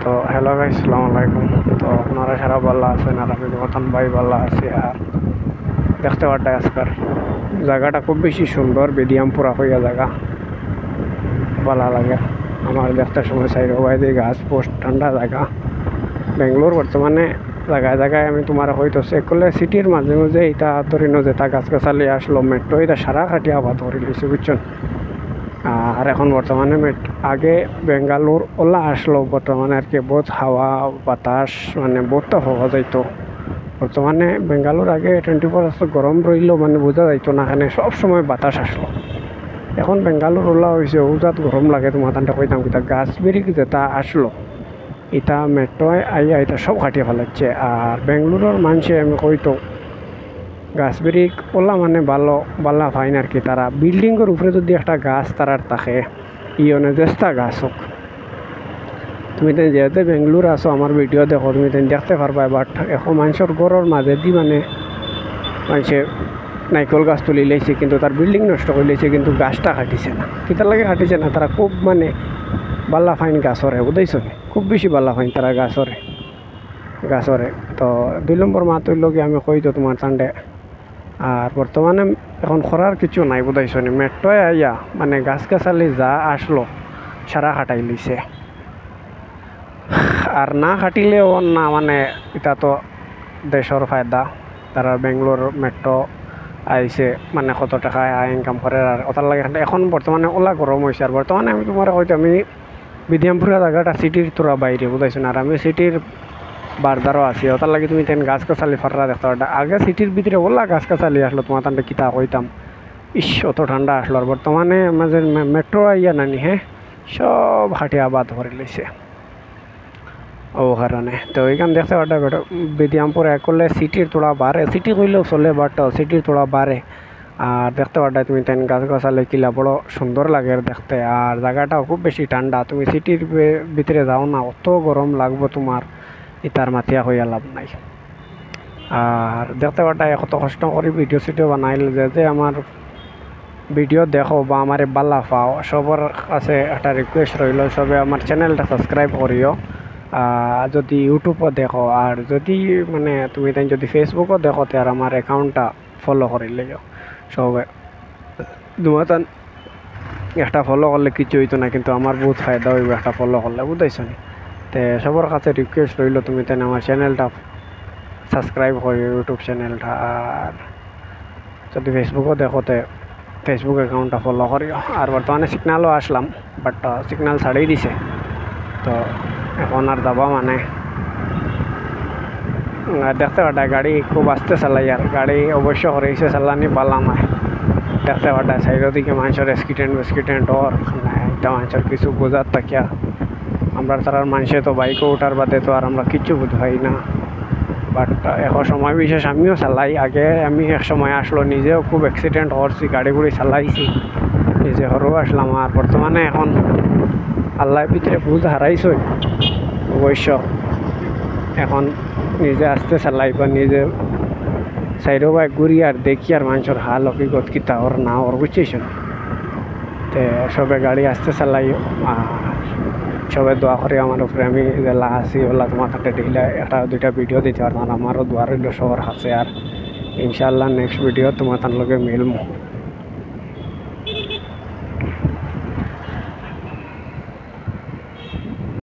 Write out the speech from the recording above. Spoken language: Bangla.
তো হ্যালো ভাই, আসসালামু আলাইকুম। তো আপনারা সারা ভালো আছেন আর আমি মতন ভাই ভালো আছি। আর দেখতে পারটা আজকাল জায়গাটা খুব বেশি সুন্দর, বেদিয়ামপুরা হইয়া জায়গা ভালো লাগে আমার দেখতে সময় চাই রবাই দিয়ে গাছ পোস্ট ঠান্ডা জায়গা। বেঙ্গলোর বর্তমানে জায়গায় জায়গায় আমি তোমার হয়তো চেক করলে সিটির মাঝে মাঝে এটা ধরি ন যেটা গাছ গাছালি আসলো মেট্রো এটা সারা খাটি আবাদ ধরে লিছে বুঝছেন। আর এখন বর্তমানে আগে বেঙ্গালুর ওলা আসলো বর্তমানে আর কি বহুত হাওয়া বাতাস মানে বহুতটা হওয়া যাইতো। বর্তমানে বেঙ্গালুর আগে 24 গরম রইল মানে বোঝা যাইতো না, এখানে সব সময় বাতাস আসলো। এখন বেঙ্গালুর ওলা হয়েছে ওজাত গরম লাগে তোমার তানটা কইতাম কিতা গাছ বেরিয়ে যেটা আসলো এটা মেট্রোয় আইয়া এটা সব কাটিয়ে ফেলাচ্ছে। আর বেঙ্গালুরের মানুষে আমি কইতো গাছ বেরিক ওলা মানে ভালো বালা ফাইন আর কি। তারা বিল্ডিংয়ের উপরে যদি একটা গাছ তারার থাকে ইয়নে চেষ্টা গাছ হোক, তুমি তো যেহেতু বেঙ্গলোর আসো আমার ভিডিও দেখো তুমি তো দেখতে পারবা। বাট এখন মানুষের ঘরের মাঝেদি মানে মানুষে নাইকল গাছ তুলি লাইছে কিন্তু তার বিল্ডিং নষ্ট করে লাইছে কিন্তু গাছটা কাটিছে না। কিতার লাগে কাটিছে না, তারা খুব মানে বাল্লা ফাইন গাছরে বুঝাইছ খুব বেশি বাল্লা ফাইন তারা গাছরে। তো 2 নম্বর মাত হইল কি আমি কই তো তোমার চান্ডে। আর বর্তমানে এখন করার কিছু নাই বুঝাইছ নি, মেট্রোয় আইয়া মানে গাছ গাছালি যা আসলো সারা কাটাই লিছে। আর না কাটিলেও না মানে এটা তো দেশের ফায়দা। তারা বেঙ্গলোর মেট্রো আইছে মানে কত টাকা আয় ইনকাম করে। আর ওটার লাগে এখন বর্তমানে ওলা গরম হয়েছে। আর বর্তমানে আমি তোমার হয়তো আমি বিধিয়ামপুরা জায়গাটা সিটির তোরা বাইরে বুঝাইছো না। আর আমি সিটির বারদারও আছি, ওটার লাগে তুমি তেন গাছ গাছালি ফাটরা দেখতে পারটা। আগে সিটির ভিতরে ওলা গাছ গাছালি আসলো তোমার তান্ডে কিতা কইতাম অত ঠান্ডা আসলো। আর বর্তমানে আমাদের মেট্রো আইয়া নানি সব হাটে আবাদ করে লইছে ও কারণে। তো ওইখান দেখতে পারটা বিধিয়ামপুর এক করলে সিটির তোড়া বাড়ে, সিটি কইলেও চলে বাট সিটির তোড়া বাড়ে। আর দেখতে পারটা তুমি তেন গাছ গাছালি কিলা বড় সুন্দর লাগে দেখতে। আর জায়গাটাও খুব বেশি ঠান্ডা, তুমি সিটির ভিতরে যাও না অত গরম লাগবো তোমার, ইতার মাথিয়া হইয়া লাভ নাই। আর দেখতে পারটা কত কষ্ট করে ভিডিও সিডিও বানাইল যে আমার ভিডিও দেখো বা আমার বাল্লা পাও সবার কাছে একটা রিকোয়েস্ট রইল সবে আমার চ্যানেলটা সাবস্ক্রাইব করিও যদি ইউটিউবও দেখো। আর যদি মানে তুমি তাই যদি ফেসবুকও দেখো আর আমার অ্যাকাউন্টটা ফলো করে লিও সবে। তোমার তান একটা ফলো করলে কিছু হইতো না কিন্তু আমার বহুত ফায়দা হইব একটা ফলো করলে বুঝাইছ নি। তো সবার কাছে রিকোয়েস্ট রইল তুমি তাই আমার চ্যানেলটা সাবস্ক্রাইব করি ইউটিউব চ্যানেলটা। আর যদি ফেসবুকও দেখো তে ফেসবুক অ্যাকাউন্টটা ফলো করিও। আর বর্তমানে সিগনালও আসলাম বাট সিগনাল ছাড়িয়ে দিছে, তো এখন আর যাবা মানে দেখতে পাটা গাড়ি খুব আস্তে চালাই। আর গাড়ি অবশ্য হরেছে চালানি পালাম না দেখতে পাটা সাইডের দিকে মানুষের স্কিটেন্ট ওর এটা মানুষের কিছু বোঝার থাকিয়া আমরা তার মানুষে তো বাইকও ওঠার বাদে তো আর আমরা কিচ্ছু বুঝাই না। বাট এখন সময় বিশেষ আমিও চালাই, আগে আমি এক সময় আসলো নিজেও খুব অ্যাক্সিডেন্ট হরছি, গাড়ি চালাইছি নিজে হরও আসলাম। আর বর্তমানে এখন আল্লাহ ভিতরে বুঝ হারাইছই অবশ্য এখন নিজে আসতে চালাই বা নিজে সাইডও বাইক ঘুরি আর দেখি আর মানুষের হাল হকিগত কিতা ওর না ওর বুঝছেন। তো সবে গাড়ি আসতে চালাইও আর সবে দোয়া করি আমার উপরে। আমি জেলা আছি ওলা তোমার হাতে ডেইলে 1-2টা ভিডিও দিতে পারতাম, আমারও দোয়া রইল সবার হাতে। আর ইনশাআল্লাহ নেক্সট ভিডিও তোমার তার লগে মিলবো।